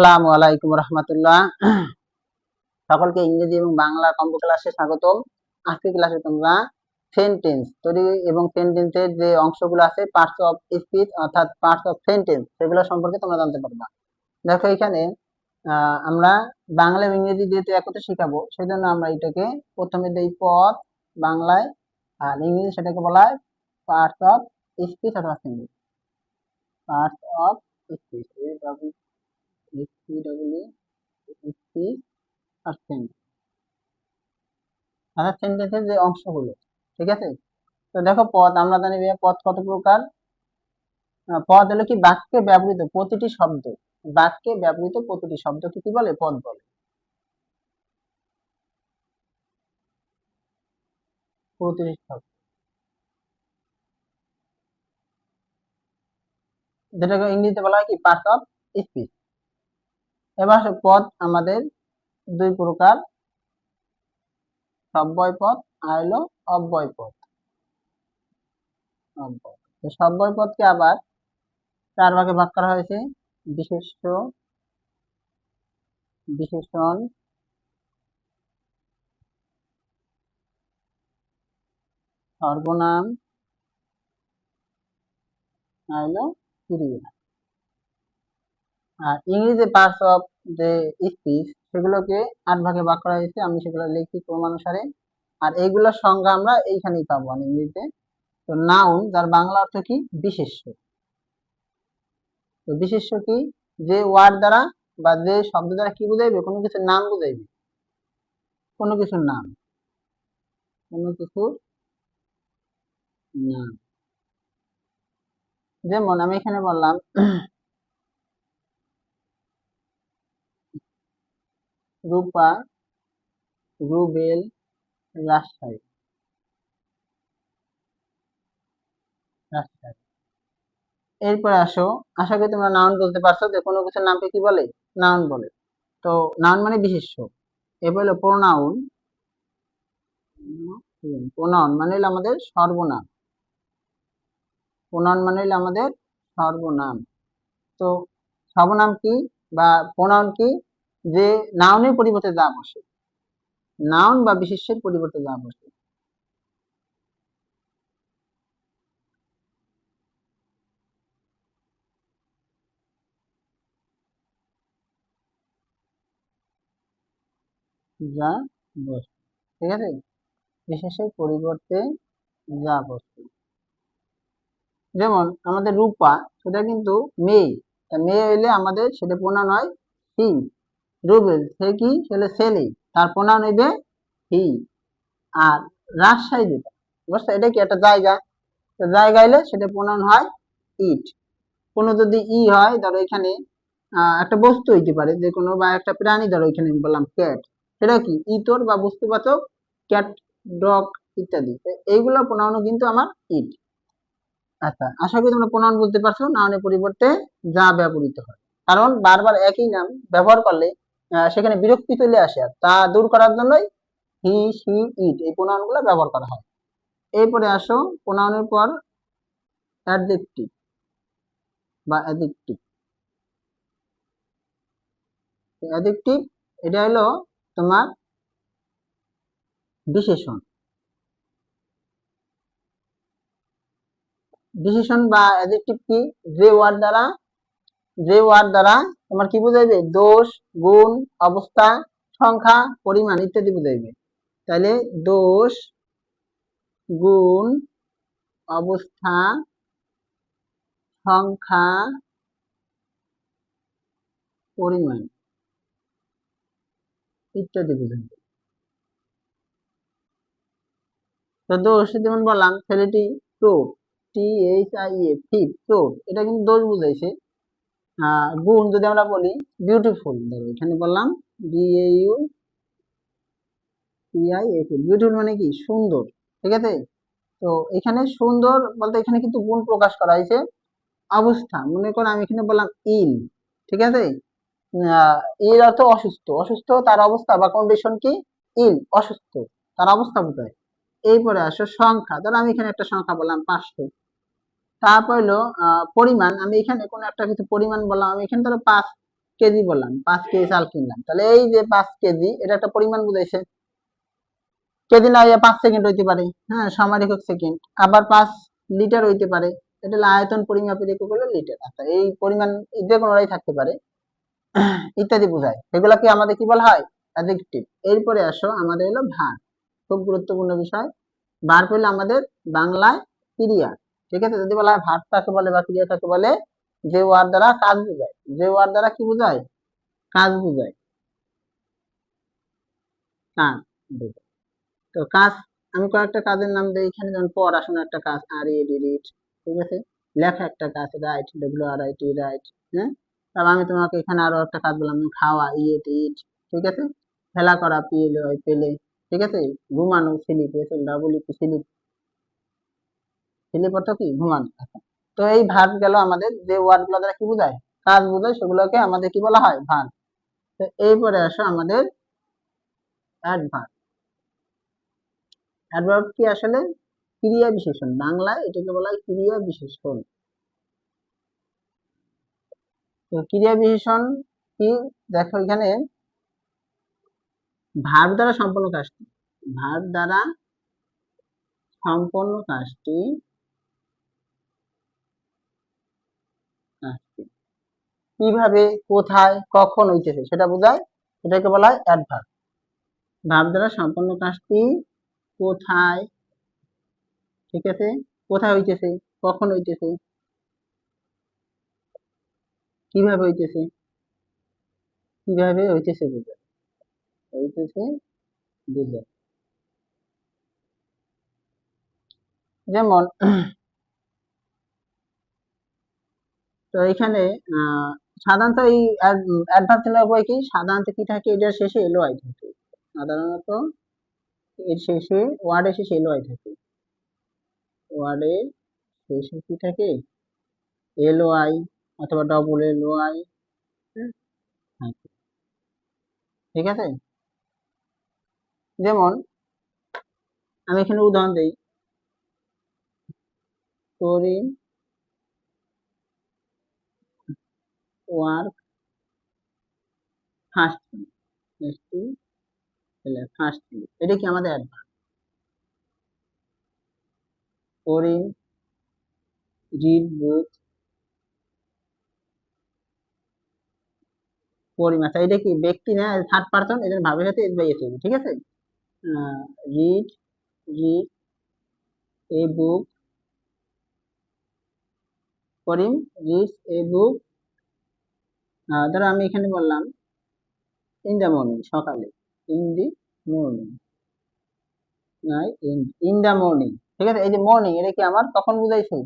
আসসালামু আলাইকুম রহমতুল্লাহ। সকলকে ইংরেজি এবং বাংলা কম্বো ক্লাসে স্বাগতম। আজকের ক্লাসে তোমরা সেন্টেন্স তৈরি এবং সেন্টেন্সের যে অংশগুলো আছে, পার্টস অফ স্পিচ অর্থাৎ পার্টস অফ সেন্টেন্স, সেগুলো সম্পর্কে তোমরা জানতে পারবা। দেখো এখানে আমরা বাংলা এবং ইংরেজি যেহেতু একত্রে শিখাবো, সেজন্য আমরা এটাকে প্রথমে দেই পদ বাংলায়, আর ইংরেজি সেটাকে বলা হয় পার্টস অফ স্পিচ অথবা sentence. Parts of speech, speech আর সেন্টেন্স, অর্থাৎ সেন্টেন্সের যে অংশগুলো। ঠিক আছে, তো দেখো পদ আমরা জানি পদ কত প্রকার। পদ হলো কি বাক্যে ব্যবহৃত প্রতিটি শব্দ, বাক্যে ব্যবহৃত প্রতিটি শব্দকে কি বলে? পদ বলে। প্রতিটি শব্দ, যেটাকে ইংরেজিতে বলা হয় কি পার্টস অফ স্পিচ। এবার পদ আমাদের দুই প্রকার, সব্যয় পদ আর হলো অব্যয় পদ। তো সব্যয় পদকে আবার চার ভাগে ভাগ করা হয়েছে: বিশেষ্য, বিশেষণ, সর্বনাম আর হলো ক্রিয়া। আর ইংরেজি পার্টস অফ যে স্পিচ সেগুলোকে 8 ভাগে ভাগ করা হয়েছে, আমি সেগুলো লিখি ক্রমানুসারে। আর এইগুলোর সংজ্ঞা আমরা এইখানেই পাবো ইংরেজিতে। তো নাউন, যার বাংলা অর্থ কি? বিশেষ্য। তো বিশেষ্য কি? যে ওয়ার্ড দ্বারা বা যে শব্দ দ্বারা কি বুঝাইবে? কোনো কিছুর নাম বুঝাইবে, কোনো কিছুর নাম, কোনো কিছুর নাম। যেমন আমি এখানে বললাম রূপা, রুবেল, রাজশাহী, রাজশাহী। এরপরে আসো, আশা করি তোমরা নাউন বলতে পারছো যে কোনো কিছুর নামকে কি বলে? নাউন বলে। তো নাউন মানে বিশেষ্য। এবার হলো প্রোনাউন। প্রোনাউন মানে হলো আমাদের সর্বনাম। প্রোনাউন মানে হলো আমাদের সর্বনাম। তো সর্বনাম কি বা প্রোনাউন কি? যে নাউনের পরিবর্তে যা বসে, নাউন বা বিশেষ্যের পরিবর্তে যা বসে। যা বসে, ঠিক আছে, বিশেষের পরিবর্তে যা বসে। যেমন আমাদের রূপা, সেটা কিন্তু মেয়ে, মেয়ে হইলে আমাদের সেটা প্রোনাউন হয় হি। রুবেল, সে কি? ছেলে, ছেলে, তার প্রোনাউন হইবে হি। আর রাজশাহী যেটা, বুঝছো, এটা কি একটা জায়গা, তো জায়গা হইলে সেটা প্রোনাউন হয় ইট। কোনো যদি ই হয়, ধরো এখানে একটা বস্তু হইতে পারে যে কোনো, বা একটা প্রাণী, ধরো এখানে আমি বললাম ক্যাট, সেটা কি ইতর বা বস্তুবাচক, ক্যাট, ডগ ইত্যাদি। এইগুলোর প্রোনাউনও কিন্তু আমার ইট। আচ্ছা, আশা করি তোমরা প্রোনাউন বুঝতে পারছো, নাউনের পরিবর্তে যা ব্যবহৃত হয়। কারণ বারবার একই নাম ব্যবহার করলে সেখানে বিরক্তি চলে আসে, আর তা দূর করার জন্যই হি, সি, ইট এই প্রোনাউন গুলো ব্যবহার করা হয়। এরপরে আসো প্রোনাউনের পর অ্যাডজেক্টিভ বা অ্যাডজেক্টিভ। অ্যাডজেক্টিভ এটা হলো তোমার বিশেষণ। বিশেষণ বা অ্যাডজেক্টিভ কি? যে ওয়ার্ড দ্বারা, যে ওয়ার্ড দ্বারা তোমার কি বুঝাইবে? দোষ, গুণ, অবস্থা, সংখ্যা, পরিমাণ ইত্যাদি বুঝাইবে। তাহলে দোষ, গুণ, অবস্থা, সংখ্যা, পরিমাণ ইত্যাদি বুঝাইবে। তো দোষ, যেমন বললাম ছেলেটি চোর, THIA, চোর, এটা কিন্তু দোষ বুঝাইছে। গুণ যদি আমরা বলি বিউটিফুল, ধরো এখানে বললাম BAUTIFUL, বিউটিফুল মানে কি? সুন্দর। ঠিক আছে, তো এখানে সুন্দর বলতে এখানে কিন্তু গুণ প্রকাশ করা হয়েছে। অবস্থা, মনে করো আমি এখানে বললাম ইল, ঠিক আছে, ইল অর্থ অসুস্থ, অসুস্থ তার অবস্থা বা কন্ডিশন কি? ইল, অসুস্থ, তার অবস্থা বোঝায়। এরপরে আসো সংখ্যা, ধরো আমি এখানে একটা সংখ্যা বললাম 500। তারপর হলো পরিমাণ, আমি এখানে কোনো একটা কিছু পরিমাণ বললাম, আমি এখানে ধরো 5 কেজি বললাম, 5 কেজি চাল কিনলাম, তাহলে এই যে 5 কেজি এটা একটা পরিমাণ বুঝাইছে। কেজি না হইয়া 5 সেকেন্ড হইতে পারে, হ্যাঁ, সময় একক সেকেন্ড। আবার 5 লিটার হইতে পারে, এটা হলো আয়তন পরিমাপের একক হলো লিটার। আচ্ছা, এই পরিমাণ যে কোনোটাই থাকতে পারে ইত্যাদি বোঝায়, এগুলাকে আমাদের কি বলা হয়? অ্যাডজেক্টিভ। এরপরে আসো আমাদের হলো ভার্ব, খুব গুরুত্বপূর্ণ বিষয়। ভার্ব হলো আমাদের বাংলায় ক্রিয়া, ঠিক আছে? যদি বলা হয় ভার্ব কাকে বলে বা ক্রিয়া কাকে বলে, যে ওয়ার্ড দ্বারা কাজ বোঝায়, যে ওয়ার্ড দ্বারা কি বোঝায়? কাজ বোঝায়, কাজ বোঝায়। তো কাজ, আমি কয়েকটা কাজের নাম দিই এখানে, যেমন পড়াশোনা একটা কাজ, আর ই ডি রিড, ঠিক আছে? লেখা একটা কাজ, write, W R I T, write, হ্যাঁ। তারপর আমি তোমাকে এখানে আরো একটা কাজ বললাম, খাওয়া, ইট, ইট, ঠিক আছে? খেলা করা, পিএল ওয়াই, পেলে, ঠিক আছে? ঘুমানো, sleep, S L double E P, sleep, sleep অর্থ কি? ঘুমানো। আচ্ছা, তো এই ভার্ব গেল আমাদের, যে ওয়ার্ড গুলো দ্বারা কি বোঝায়? কাজ বোঝায়, সেগুলোকে আমাদের কি বলা হয়? ভার্ব। তো এরপরে আসো আমাদের অ্যাডভার্ব। অ্যাডভার্ব কি আসলে? ক্রিয়া বিশেষণ, বাংলায় এটাকে বলা হয় ক্রিয়া বিশেষণ। তো ক্রিয়া বিশেষণ কি? দেখো এখানে ভার্ব দ্বারা সম্পন্ন কাজটি, ভার্ব দ্বারা সম্পন্ন কাজটি, কাজটি কিভাবে, কোথায়, কখন হইতেছে সেটা বোঝায়, এটাকে বলা হয় অ্যাডভার্ব। ভার্ব দ্বারা সম্পন্ন কাজটি কোথায়, ঠিক আছে? কোথায় হইতেছে, কখন হইতেছে, কিভাবে হইতেছে, কিভাবে হইতেছে বোঝায়, হইতেছে বোঝায়। যেমন তো এখানে সাধারণত এই অ্যাডভার্ব চিহ্নের উপরে কি সাধারণত কি থাকে? এটার শেষে এলো আই থাকে, সাধারণত এর শেষে, ওয়ার্ডের শেষে এলো আই থাকে, ওয়ার্ডের শেষে কি থাকে? এলো আই অথবা ডবল এলো আই থাকে, ঠিক আছে? যেমন আমি এখানে উদাহরণ দিই, করিম ওয়ার্ক ফাস্টলি, ফাস্টলি, এটা কি আমাদের অ্যাডভার্ব। করিম রিড বুক, করিম, আচ্ছা এটা কি ব্যক্তি না, থার্ড পারসন, এদের ভাবের সাথে এস বাই এস হবে, ঠিক আছে? Read, read a book, Karim reads a book, ধরো আমি এখানে বললাম ইন দ্য মর্নিং, সকালে, in the morning, in the morning, ঠিক আছে? এই যে মর্নিং, এটা কি আমার কখন বুঝাইছে?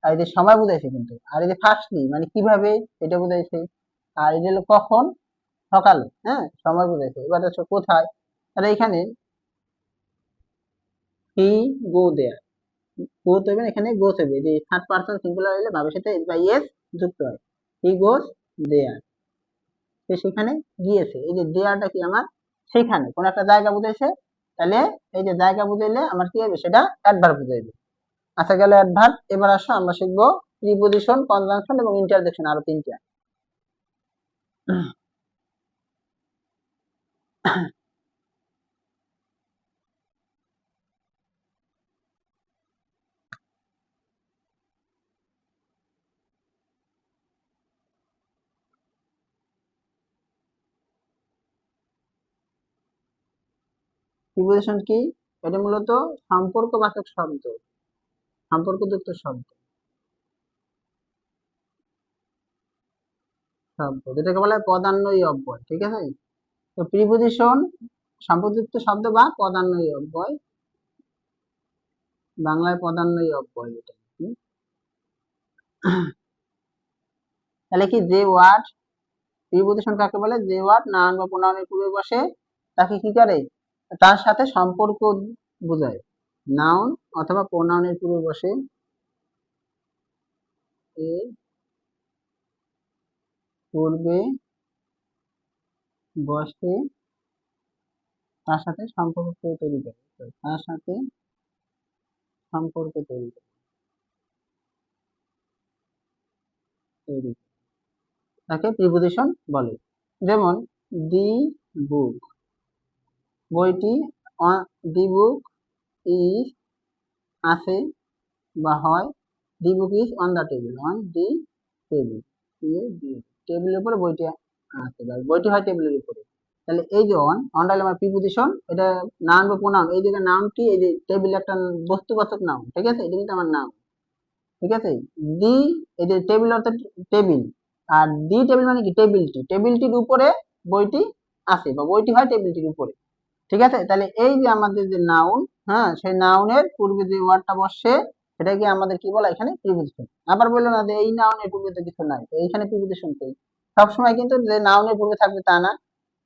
আর এই যে সময় বুঝাইছে কিন্তু। আর এই যে ফার্স্টলি মানে কিভাবে, এটা বুঝাইছে। আর এটা হলো কখন, সকালে, হ্যাঁ, সময় বুঝাইছে। এবার হচ্ছে কোথায়, তাহলে এখানে হি গো দেয়ার, গো তো এখানে গোস হবে, যে থার্ড পারসন সিঙ্গুলার হলে ভাবের সাথে এস বাই এস যুক্ত হয়। হি গোস দেয়ার, সে সেখানে গিয়েছে, এই যে দেয়ারটা কি আমার সেখানে কোন একটা জায়গা বুঝাইছে, তাহলে এই যে জায়গা বুঝাইলে আমার কি হবে? সেটা অ্যাডভার্ব বুঝাইবে। আচ্ছা, গেল অ্যাডভার্ব। এবার আসো আমরা শিখবো প্রিপজিশন, কনজাংশন এবং ইন্টারজেকশন, আরো তিনটা। প্রিপজিশন কি? এটা মূলত সম্পর্কবাচক শব্দ, সম্পর্কযুক্ত শব্দ, শব্দ যেটাকে বলা হয় পদান্বয়ী অব্যয়, ঠিক আছে? তো প্রিপজিশন সম্পর্কযুক্ত শব্দ বা পদান্বয়ী অব্যয়, বাংলায় পদান্বয়ী অব্যয় এটা। তাহলে কি, যে ওয়ার্ড, প্রিপজিশন কাকে বলে? যে ওয়ার্ড নাউন বা প্রোনাউনের পূর্বে বসে, তাকে কি করে? তার সাথে সম্পর্ক বোঝায়। নাউন অথবা প্রোনাউনের পূর্বে বসে, এর পূর্বে বসে তার সাথে সম্পর্ক তৈরি করে, তার সাথে সম্পর্ক তৈরি করে, তৈরি করে। তাকে প্রিপোজিশন বলে। যেমন দি বুক, বইটি, দি বুক ইজ আছে বা হয়, the book is on the table, on the table, টেবিলের উপরে বইটি আছে, বইটি হয় টেবিলের উপরে। তাহলে এই যে অনটা হলো আমার প্রিপোজিশন, এটা নাউন বা প্রোনাউন। এই জায়গায় নাউন কি, এই যে টেবিল একটা বস্তুবাচক নাউন, ঠিক আছে, এটা কিন্তু আমার নাউন, ঠিক আছে। দি, এই যে টেবিল অর্থাৎ টেবিল, আর দি টেবিল মানে কি, টেবিলটি, টেবিলটির উপরে বইটি আছে বা বইটি হয় টেবিলটির উপরে, ঠিক আছে। তাহলে এই যে আমাদের যে নাউন, হ্যাঁ, সেই নাউনের পূর্বে যে ওয়ার্ডটা বসে সেটাকে আমাদের কি বলা, এখানে প্রিপোজিশন। আবার বললো না যে এই নাউনের পূর্বে তো কিছু নাই, তো এইখানে প্রিপোজিশন কই? সবসময় কিন্তু যে নাউনের পূর্বে থাকবে তা না,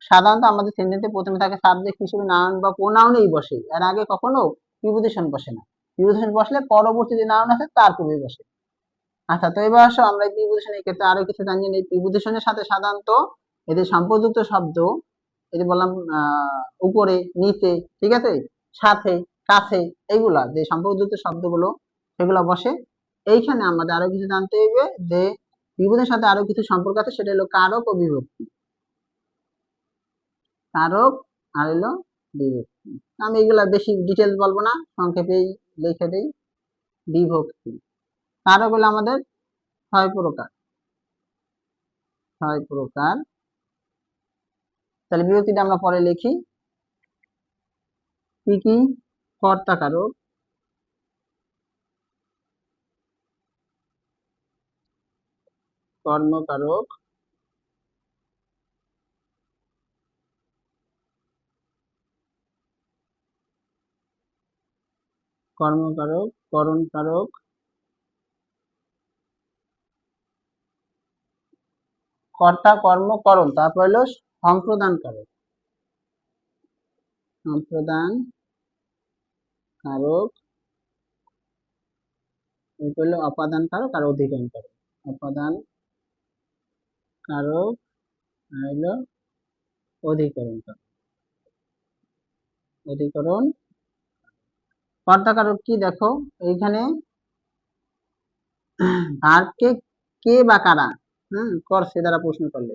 সাধারণত আমাদের সেন্টেন্সে প্রথমে থাকে সাবজেক্ট হিসেবে নাউন বা প্রোনাউনই বসে, এর আগে কখনো প্রিপোজিশন বসে না। প্রিপোজিশন বসলে পরবর্তী যে নাউন আছে তার পূর্বে বসে। আচ্ছা, তো এবার আসো আমরা প্রিপোজিশনের ক্ষেত্রে আরো কিছু জানি। এই প্রিপোজিশনের সাথে সাধারণত এদের সম্পর্কযুক্ত শব্দ, এই যে বললাম উপরে, নিচে, ঠিক আছে, সাথে, কাছে, এইগুলা যে সম্পর্কযুক্ত শব্দগুলো সেগুলো বসে। এইখানে আমাদের আরো কিছু জানতে হবে যে প্রিপোজিশনের সাথে আরো কিছু সম্পর্ক আছে, সেটা হলো কারক ও বিভক্তি। কারক আর হলো বিভক্তি। আমি এগুলা বেশি ডিটেলস বলবো না, সংক্ষেপেই লিখে দেই। বিভক্তি, কারক হলো আমাদের 6 প্রকার, 6 প্রকার। তাহলে বিভক্তিটা আমরা পরে লিখি। কি কি? কর্তা কারক, কর্মকারক, কর্মকারক, করণ কারক, কর্তা, কর্ম, করণ, তারপর হলো সম্প্রদান কারক, সম্প্রদান কারক, এরপর হলো অপাদান কারক আর অধিকরণ কারক। অপাদান কারক আর হলো অধিকরণ কারক। অধিকরণ, কর্তা কারক কি দেখো, এইখানে ভার্বকে কে বা কারা করছে দ্বারা প্রশ্ন করলে,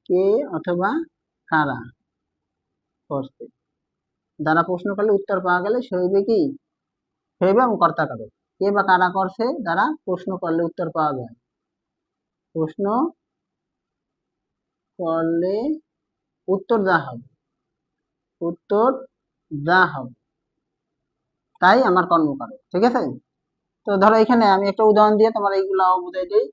কে অথবা কারা করছে দ্বারা প্রশ্ন করলে উত্তর পাওয়া গেলে সে হইবে কি, সে হইবে এবং কর্তা কারক। কে বা কারা করছে দ্বারা প্রশ্ন করলে উত্তর পাওয়া যায়, প্রশ্ন করলে উত্তর যা হবে, উত্তর যা হবে তাই আমার কর্মকারক, ঠিক আছে। তো ধরো এখানে আমি একটা উদাহরণ দিয়ে তোমার এইগুলা বুঝাই দিই।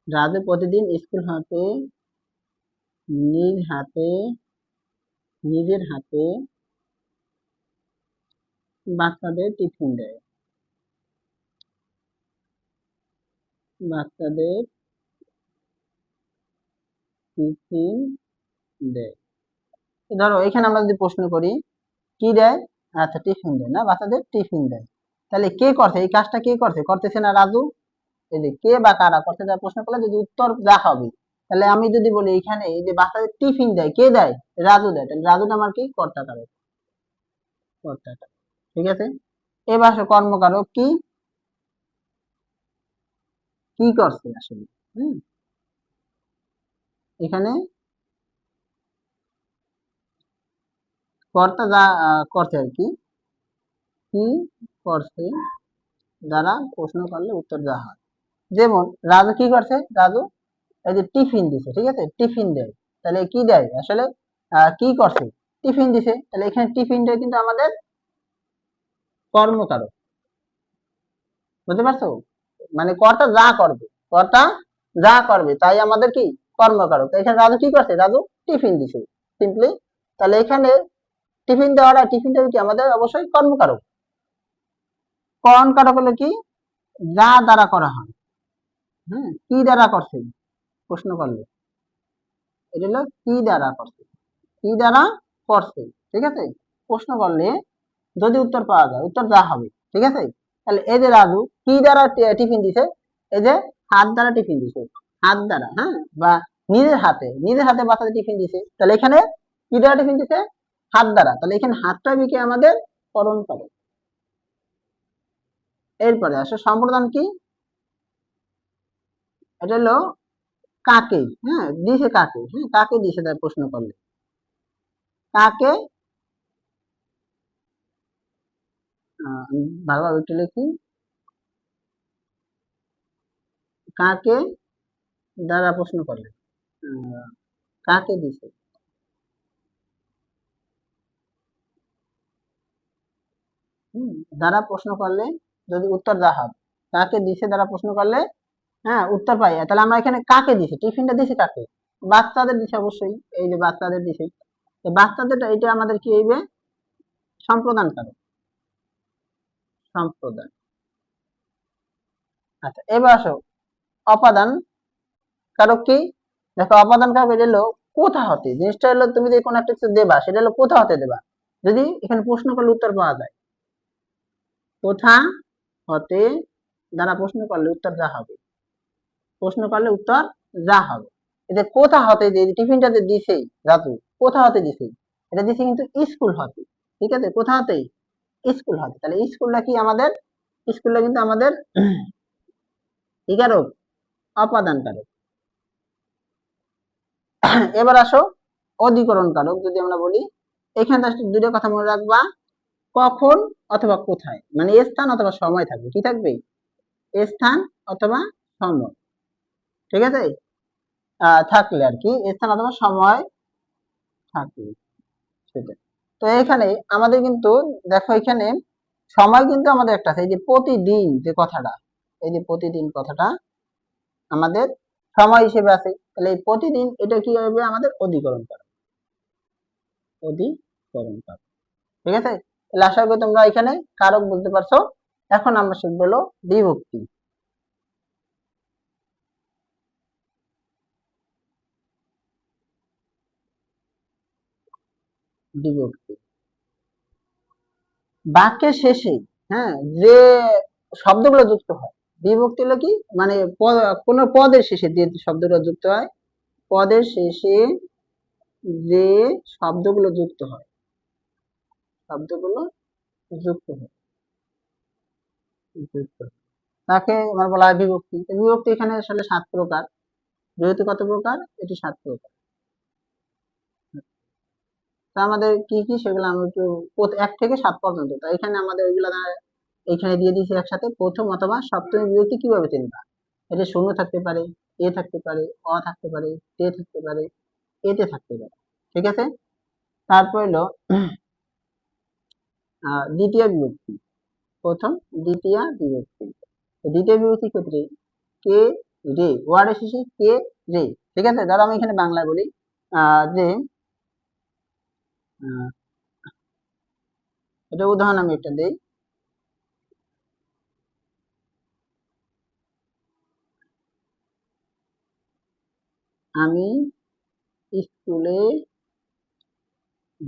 রাজু প্রতিদিন স্কুল হতে নিজ হাতে, নিজের হাতে বাচ্চাদের টিফিন দেয়, বাচ্চাদের টিফিন দেয়। ধরো এখানে আমরা যদি প্রশ্ন করি কি দেয়, আচ্ছা টিফিন দেয় না, বাচ্চাদের টিফিন দেয়। তাহলে কে করছে এই কাজটা, কে করছে, করতেছে না রাজু। এই যে কে বা কারা করছে যা প্রশ্ন করলে যদি উত্তর যা হবে, তাহলে আমি যদি বলি এখানে এই যে বাচ্চাদের টিফিন দেয়, কে দেয়, রাজু দেয়, তাহলে রাজুটা আমার কি, কর্তা কারক, কর্তা কারক, ঠিক আছে। এবার আসো কর্মকারক কি, কি করছে আসলে, হম এখানে কর্তা যা করছে আর কি, কি করছে দ্বারা প্রশ্ন করলে উত্তর যা হয়। যেমন রাজু কি করছে, রাজু এই যে টিফিন দিছে, ঠিক আছে, টিফিন দেয়, তাহলে কি দেয় আসলে, কি করছে, টিফিন দিছে, তাহলে এখানে টিফিনটা কিন্তু আমাদের কর্মকারক, বুঝতে পারছো, মানে কর্তা যা করবে, কর্তা যা করবে তাই আমাদের কি, কর্মকারক। তো এখানে রাজু কি করছে, রাজু টিফিন দিছে, সিম্পলি। তাহলে এখানে টিফিন দেওয়াটা, টিফিনটা কি আমাদের অবশ্যই কর্মকারক। করণ কারক হলো কি, যা দ্বারা করা হয়, কি দ্বারা করছে প্রশ্ন করলে, এটা হলো কি দ্বারা করছে, কি দ্বারা করছে, ঠিক আছে। প্রশ্ন করলে যদি উত্তর পাওয়া যায়, উত্তর যা হবে, ঠিক আছে। তাহলে এই যে রাজু কি দ্বারা টিফিন দিছে, এই যে হাত দ্বারা টিফিন দিছে, হাত দ্বারা, হ্যাঁ, বা নিজের হাতে বাচ্চাদের টিফিন দিছে, তাহলে এখানে কি দ্বারা টিফিন দিছে? হাত দ্বারা, তাহলে এখানে হাতটা বিকে আমাদের করণ করে। এরপরে আসো সম্প্রদান কি? এটা হলো কাকে, হ্যাঁ, দিছে কাকে, হ্যাঁ, কাকে দিছে তার প্রশ্ন করলে, কাকে, আমি ভালোভাবে একটু লিখি, কাকে দ্বারা প্রশ্ন করলে, কাকে দিছে, দ্বারা প্রশ্ন করলে যদি উত্তর দেওয়া হয়, কাকে দিছে দ্বারা প্রশ্ন করলে, হ্যাঁ, উত্তর পাই, তাহলে আমরা এখানে কাকে দিছে, টিফিনটা দিছে কাকে? বাচ্চাদের দিছে অবশ্যই, এই যে বাচ্চাদের দিছে, বাচ্চাদের এটা আমাদের কি হইবে? সম্প্রদান কারক, সম্প্রদান। আচ্ছা, এবার আসো অপাদান কারক কি? দেখো অপাদান কারক এটা হলো কোথা হতে, জিনিসটা হলো তুমি যে কোনো একটা কিছু দেবা, সেটা হলো কোথা হতে দেবা, যদি এখানে প্রশ্ন করলে উত্তর পাওয়া যায়, কোথা হতে দ্বারা প্রশ্ন করলে উত্তর যা হবে, প্রশ্ন করলে উত্তর যা হবে। এই যে কোথা হতে, যে টিফিনটা যে দিছে রাজু, কোথা হতে দিছে? এটা দিছে কিন্তু স্কুল হতে, ঠিক আছে, কোথা হতে? স্কুল হতে, তাহলে স্কুলটা কি আমাদের, স্কুলটা কিন্তু আমাদের কি কারক? অপাদান কারক। এবার আসো অধিকরণ কারক, যদি আমরা বলি, এখানে জাস্ট দুটো কথা মনে রাখবা, কখন অথবা কোথায়, মানে স্থান অথবা সময় থাকবে, কি থাকবে? স্থান অথবা সময়, ঠিক আছে, থাকলে আর কি, স্থান অথবা সময় থাকলে, সেটা। তো এখানে আমাদের কিন্তু দেখো, এখানে সময় কিন্তু আমাদের একটা আছে, এই যে প্রতিদিন যে কথাটা, এই যে প্রতিদিন কথাটা আমাদের সময় হিসেবে আছে, তাহলে এই প্রতিদিন এটা কি হবে? আমাদের অধিকরণ কারক, অধিকরণ কারক, ঠিক আছে। তাহলে আশা করি তোমরা এখানে কারক বুঝতে পারছো। এখন আমরা শিখবো হলো বিভক্তি। বিভক্তি বাক্যের শেষে, হ্যাঁ, যে শব্দগুলো যুক্ত হয়, বিভক্তি হলো কি, মানে কোন পদের শেষে যে শব্দগুলো যুক্ত হয়, পদের শেষে যে শব্দগুলো যুক্ত হয়, শব্দগুলো যুক্ত হয়, যুক্ত হয়, তাকে আমার বলা হয় বিভক্তি। বিভক্তি এখানে আসলে 7 প্রকার, বিভক্তি কত প্রকার? এটি 7 প্রকার। তা আমাদের কি কি সেগুলো আমি একটু 1 থেকে 7 পর্যন্ত, তো এখানে আমাদের ওইগুলো এখানে দিয়ে দিয়েছি একসাথে। প্রথম অথবা সপ্তমী বিভক্তি কিভাবে চিনবা? এটা শূন্য থাকতে পারে, এ থাকতে পারে, অ থাকতে পারে, তে থাকতে পারে, এতে থাকতে পারে, ঠিক আছে। তারপর হলো দ্বিতীয় বিভক্তি, প্রথম দ্বিতীয় বিভক্তি। দ্বিতীয় বিভক্তির ক্ষেত্রে কে, রে, ওয়ার্ডের শেষে কে, রে, ঠিক আছে। ধরো আমি এখানে বাংলায় বলি, যে আহ, এটা উদাহরণ আমি একটা দেই, আমি স্কুলে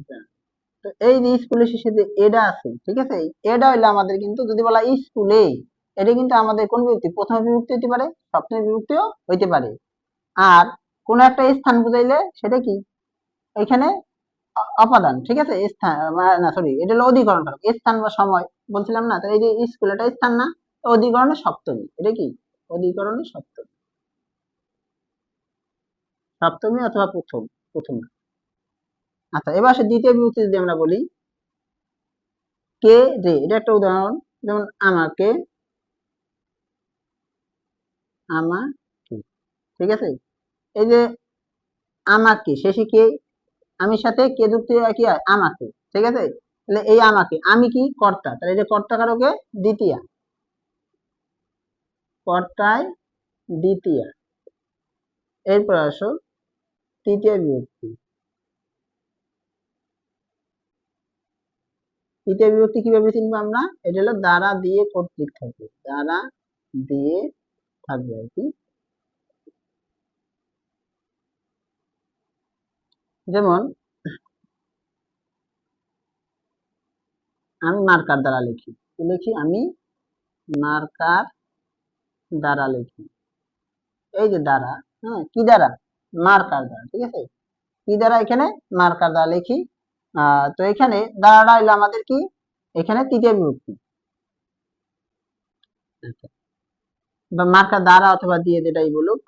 যাই। তো এই যে স্কুলের শেষে যে এডা আছে, ঠিক আছে, এডা হইলো আমাদের কিন্তু, যদি বলা স্কুলে, এটা কিন্তু আমাদের কোন বিভক্তি? প্রথম বিভক্তি হইতে পারে, সপ্তমী বিভক্তিও হইতে পারে। আর কোন একটা স্থান বুঝাইলে সেটা কি? এখানে অপাদান, ঠিক আছে, স্থান, না সরি, এটা হলো অধিকরণ কারক, স্থান বা সময় বলছিলাম না, তাহলে এই যে স্কুল, এটা স্থান না, অধিকরণে সপ্তমী, এটা কি? অধিকরণে সপ্তমী, সপ্তমী অথবা প্রথম, প্রথম। আচ্ছা, এবার আসে দ্বিতীয় বিভক্তি, যদি আমরা বলি কে, রে, এটা একটা উদাহরণ, যেমন আমাকে, আমাকে, ঠিক আছে। এই যে আমাকে শেষে কে, আমি সাথে কে যুক্ত হয় কি হয়? আমাকে, ঠিক আছে। তাহলে এই আমাকে, আমি কি? কর্তা, তাহলে এই যে কর্তা কারকে দ্বিতীয়া, কর্তায় দ্বিতীয়া। এরপর আসো তৃতীয় বিভক্তি। তৃতীয় বিভক্তি কিভাবে চিনবো আমরা? এটা হলো দ্বারা দিয়ে কর্তৃক থাকবে, দ্বারা দিয়ে থাকবে আর কি। যেমন আমি মার্কার দ্বারা লিখি, কি লিখি? আমি মার্কার দ্বারা লিখি, এই যে দ্বারা, হ্যাঁ, কি দ্বারা? মার্কার দ্বারা, ঠিক আছে? কি দ্বারা? এখানে মার্কার দ্বারা লিখি। তো এখানে দ্বারাটা হলো আমাদের কি, এখানে তৃতীয় বিভক্তি, আচ্ছা, বা মার্কার দ্বারা অথবা দিয়ে, যেটাই বলুক,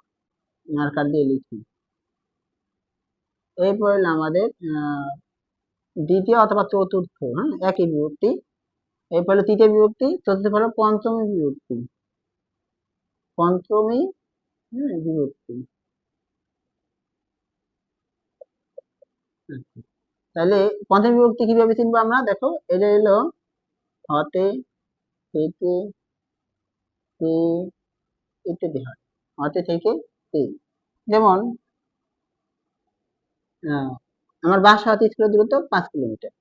মার্কার দিয়ে লিখি। এরপর হলো আমাদের দ্বিতীয় অথবা চতুর্থ, হ্যাঁ, একই বিভক্তি। এরপর হলো তৃতীয় বিভক্তি, চতুর্থ হলো পঞ্চমী বিভক্তি, পঞ্চমী, হ্যাঁ, বিভক্তি। আচ্ছা, তাহলে পঞ্চমী বিভক্তি কিভাবে চিনবো আমরা? দেখো, এটা হলো হতে, থেকে, তে, ইত্যাদি হয়। হতে, থেকে, তে। যেমন আহ, আমার বাসা হতে স্কুলের দূরত্ব 5 কিলোমিটার,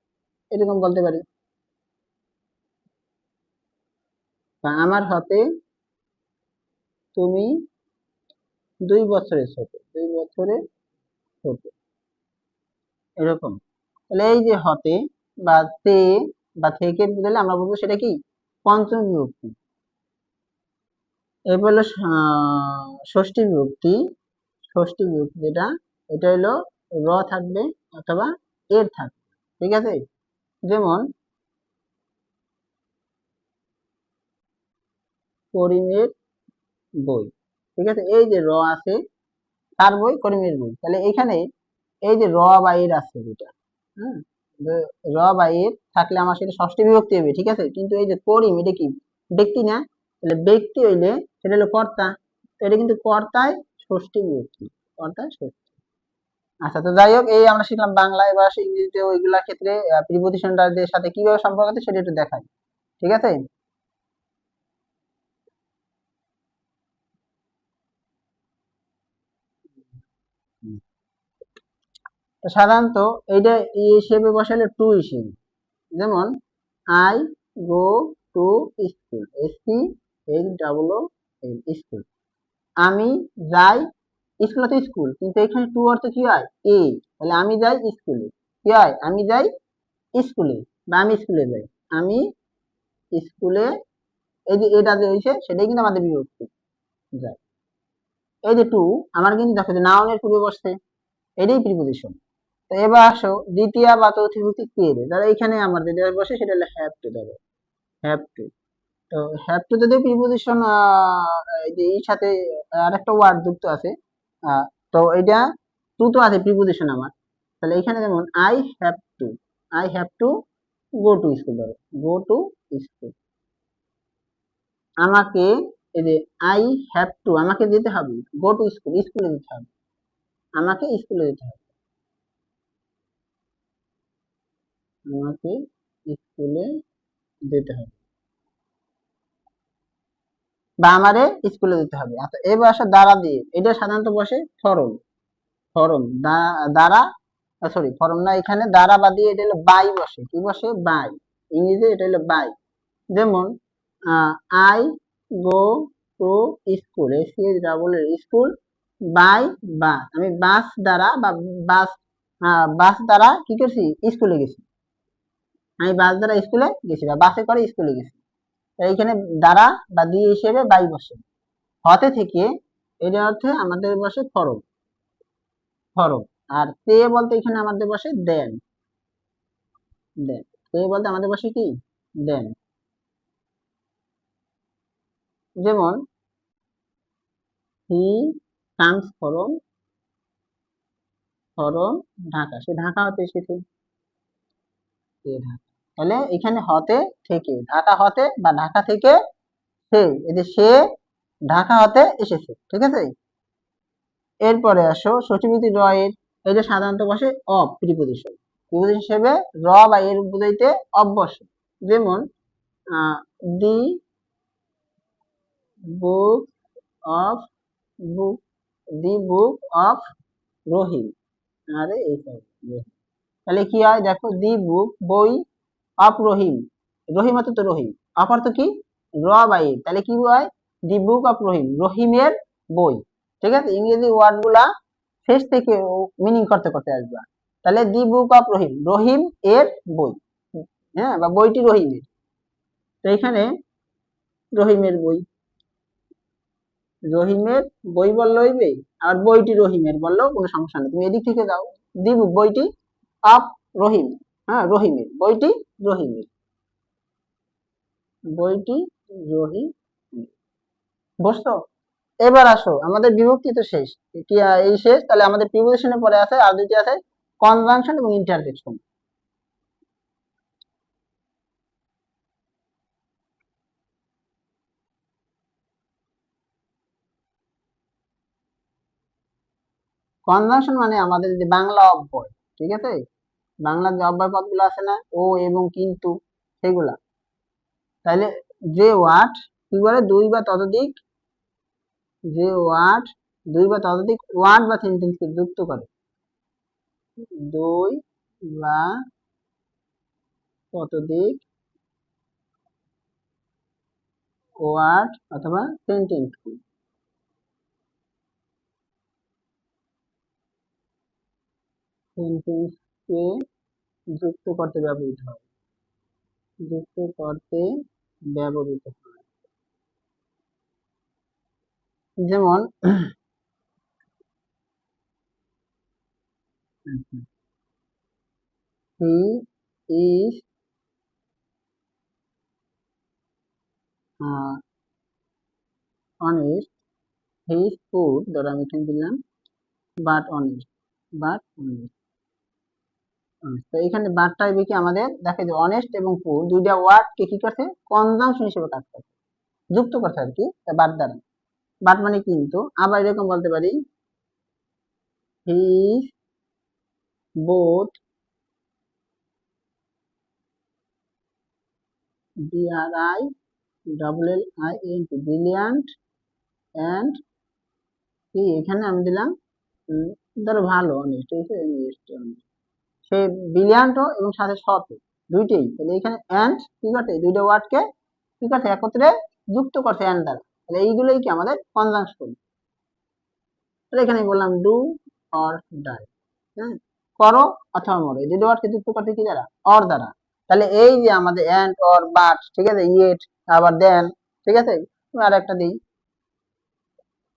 এরকম বলতে পারি। বা আমার হতে তুমি 2 বছরের ছোট, 2 বছরের ছোট, এরকম। তাহলে এই যে হতে বা তে বা থেকে দিলে আমরা বলবো সেটা কি, পঞ্চম বিভক্তি। এরপর হলো ষষ্ঠী বিভক্তি। ষষ্ঠী বিভক্তি যেটা, এটা হলো র থাকবে অথবা এর থাকবে, ঠিক আছে? যেমন করিমের বই, ঠিক আছে? এই যে র আছে, তার বই, করিমের বই। তাহলে এখানে এই যে র বা এর আছে দুটা, হ্যাঁ, র বা এর থাকলে আমার সেটা ষষ্ঠী বিভক্তি হবে, ঠিক আছে? কিন্তু এই যে করিম, এটা কি ব্যক্তি না? তাহলে ব্যক্তি হইলে সেটা হলো কর্তা, তো এটা কিন্তু কর্তায় ষষ্ঠী বিভক্তি, কর্তায় ষষ্ঠী। আচ্ছা, তো যাই হোক, এই আমরা শিখলাম বাংলা। এবার আসি ইংরেজিতে, ওইগুলা ক্ষেত্রে প্রিপজিশনটার সাথে কিভাবে সম্পর্ক আছে সেটা একটু দেখাই, ঠিক আছে? তো সাধারণত এইটা ই হিসেবে বসালে টু হিসেবে। যেমন I go to school, SCHOOL, school. আমি যাই, স্কুল তো স্কুল, কিন্তু এখানে টু অর্থ কি হয়? এ। তাহলে আমি যাই স্কুলে, কি হয়? আমি যাই স্কুলে, বা আমি স্কুলে যাই, আমি স্কুলে। এই যে এটা যে হয়েছে সেটাই কিন্তু আমাদের বিভক্তি, যায়। এই যে টু, আমার কিন্তু দেখো যে নাউনের পূর্বে বসছে, এটাই প্রিপোজিশন। তো এবার আসো দ্বিতীয় বা চতুর্থী বিভক্তি কে রে, তাহলে এখানে আমাদের যেটা বসে সেটা হলো হ্যাভ টু, ধরো হ্যাভ টু। তো হ্যাভ টু যদি প্রিপোজিশন এই যে এর সাথে আরেকটা ওয়ার্ড যুক্ত আছে, আহ, তো এটা টু তো আছে প্রিপোজিশন আমার। তাহলে এখানে যেমন I have to go to school, ধরো গো টু স্কুল। আমাকে, এই যে আই হ্যাভ টু, আমাকে যেতে হবে, গো টু স্কুল, স্কুলে যেতে হবে, আমাকে স্কুলে যেতে হবে, আমাকে স্কুলে যেতে হবে, বা আমারে স্কুলে যেতে হবে। আচ্ছা, এবার আসে দ্বারা দিয়ে, এটা সাধারণত বসে ফরম, ফরম দ্বারা, সরি ফরম না, এখানে দ্বারা বা দিয়ে এটা হলো বাই বসে, কি বসে? বাই। ইংরেজি এটা হলো বাই। যেমন I go to school, school, by bus, আমি বাস দ্বারা বা বাস, বাস দ্বারা কি করছি? স্কুলে গেছি, আমি বাস দ্বারা স্কুলে গেছি বা বাসে করে স্কুলে গেছি। এইখানে দ্বারা বা দিয়ে হিসেবে বাই বসে। হতে থেকে এটা অর্থে আমাদের বসে ফরম, ফরম। আর তে বলতে এখানে আমাদের বসে দেন, দেন। তে বলতে আমাদের বসে কি? দেন। যেমন he comes from, from Dhaka, সে ঢাকা হতে এসেছে, সে ঢাকা। তাহলে এখানে হতে থেকে, ঢাকা হতে বা ঢাকা থেকে সে, এই যে সে ঢাকা হতে এসেছে, ঠিক আছে? এরপরে আসো সচিবতি র এর, এটা সাধারণত বসে অফ প্রিপোজিশন, প্রিপোজিশন হিসেবে র বা এর বুঝাইতে অফ বসে। যেমন দি book of, book, the book of রহিম, আরে এই সব রহিম। তাহলে কি হয় দেখো, দি বুক বই, অফ রহিম, রহিম অর্থ তো রহিম, অফ অর্থ কি? র বা এর, তাহলে কি হয়? দি বুক অফ রহিম, রহিমের বই, ঠিক আছে? ইংরেজি ওয়ার্ড গুলা শেষ থেকে মিনিং করতে করতে আসবা। তাহলে দি বুক অফ রহিম, রহিম এর বই, হ্যাঁ, বা বইটি রহিমের। তো এখানে রহিমের বই, রহিমের বই বললে হইবে, আর বইটি রহিমের বললেও কোনো সমস্যা নেই, তুমি এদিক থেকে যাও, দি বুক বইটি অফ রহিম, হ্যাঁ রহিমের, বইটি রহিমের, বইটি রহিম। বুঝছো? এবার আসো, আমাদের বিভক্তি তো শেষ, কি এই শেষ, তাহলে আমাদের প্রিপোজিশনের পরে আছে আর দুইটি আছে, কনজাংশন এবং ইন্টারজেকশন। কনজাংশন মানে আমাদের যে বাংলা অব্যয়, ঠিক আছে, বাংলার যে অব্যয় পদগুলো আছে না, ও এবং কিন্তু, সেগুলা, তাইলে যে ওয়ার্ড কি করে দুই বা ততোধিক, যে ওয়ার্ড দুই বা ততোধিক ওয়ার্ড বা সেন্টেন্সকে যুক্ত করে, দুই বা ততোধিক ওয়ার্ড অথবা সেন্টেন্সকে সেন্টেন্সকে যুক্ত করতে ব্যবহৃত হয়, যুক্ত করতে ব্যবহৃত হয়। যেমন he is honest, he is পুর, ধরো আমি এখানে দিলাম বাট অনেস্ট, বাট অনেস্ট। তো এখানে বাটটা কি আমাদের দেখে যে অনেস্ট এবং পুর দুইটা ওয়ার্ড কে কি করছে, কনজাংশন হিসেবে কাজ করছে, যুক্ত করছে আর কি বাট দ্বারা। বাট মানে কিন্তু, আবার এরকম বলতে পারি he is both BRI double L I N T brilliant and কি, এখানে আমি দিলাম ধরো ভালো অনেস্ট, সে ব্রিলিয়ান্টও এবং সাথে সৎ, দুইটাই, তাহলে এখানে অ্যান্ড কি করছে, দুইটা ওয়ার্ডকে কি করছে একত্রে যুক্ত করছে অ্যান্ড দ্বারা, তাহলে এইগুলোই কি আমাদের কনজাংশন। তাহলে এখানে বললাম ডু অর ডাই, হ্যাঁ, করো অথবা মরো, এই দুটো ওয়ার্ডকে যুক্ত করতে কি দ্বারা, অর দ্বারা। তাহলে এই যে আমাদের অ্যান্ড অর বাট, ঠিক আছে, ইয়েট, আবার দেন, ঠিক আছে, আর একটা দিই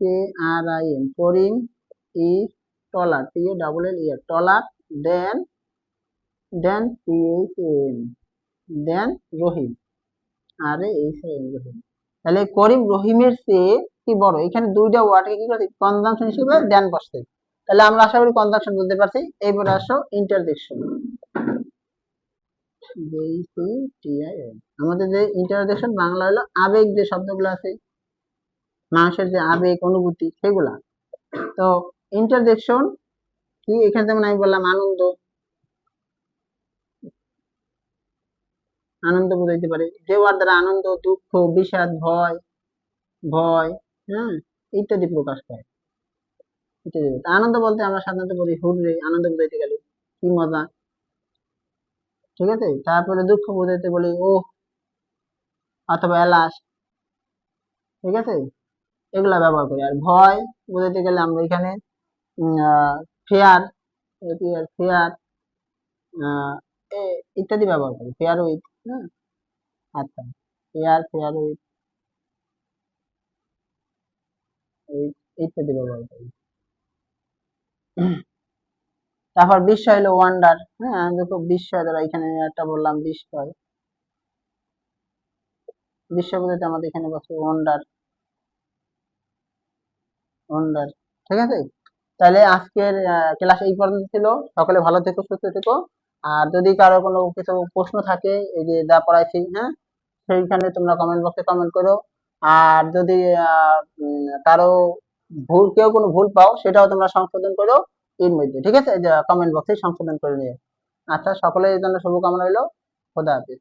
KRIM, Karim is taller, TALL taller than, than THAM, than Rahim, আরে এই রহিম। তাহলে করিম রহিমের চেয়ে কি বড়, এখানে দুইটা ওয়ার্ডকে কি করছে কনজাংশন হিসেবে দেন বসছে, তাহলে আমরা আশা করি কনজাংশন বুঝতে পারছি। এইবারে আসো ইন্টারজেকশন, আমাদের যে ইন্টারজেকশন বাংলা হলো আবেগ, যে শব্দগুলো আছে মানুষের যে আবেগ অনুভূতি সেগুলা, তো ইন্টারজেকশন কি, এখানে যেমন আমি বললাম আনন্দ, আনন্দ বোঝাইতে পারে, যে ওয়ার্ড দ্বারা আনন্দ, দুঃখ, বিষাদ, ভয়, ভয়, হ্যাঁ, ইত্যাদি প্রকাশ পায়, ইত্যাদি। আনন্দ বলতে আমরা সাধারণত বলি হুররে, আনন্দ বোঝাইতে গেলে কি মজা, ঠিক আছে, তারপরে দুঃখ বোঝাইতে বলি ও অথবা এলাস, ঠিক আছে, এগুলা ব্যবহার করি। আর ভয় বোঝাইতে গেলে আমরা এখানে ফেয়ার, ফেয়ার ইত্যাদি ব্যবহার করি, ফেয়ার উইথ, হ্যাঁ, আচ্ছা, ফেয়ার, ফেয়ার উইথ ইত্যাদি ব্যবহার করি। তারপর বিস্ময় হলো ওয়ান্ডার, হ্যাঁ, দেখো বিস্ময় দ্বারা এখানে একটা বললাম বিস্ময়, বিস্ময় বোঝাতে আমাদের এখানে বলছে ওয়ান্ডার, ওয়ান্ডার, ঠিক আছে। তাহলে আজকের ক্লাস এই পর্যন্ত ছিল, সকলে ভালো থেকো, সুস্থ থেকো, আর যদি কারো কোনো কিছু প্রশ্ন থাকে এই যে যা পড়াইছি, হ্যাঁ, সেইখানে তোমরা কমেন্ট বক্সে কমেন্ট করো, আর যদি কারো ভুল, কেউ কোনো ভুল পাও সেটাও তোমরা সংশোধন করো এর মধ্যে, ঠিক আছে, কমেন্ট বক্সে সংশোধন করে নিও। আচ্ছা, সকলের জন্য শুভকামনা রইলো, খোদা হাফেজ।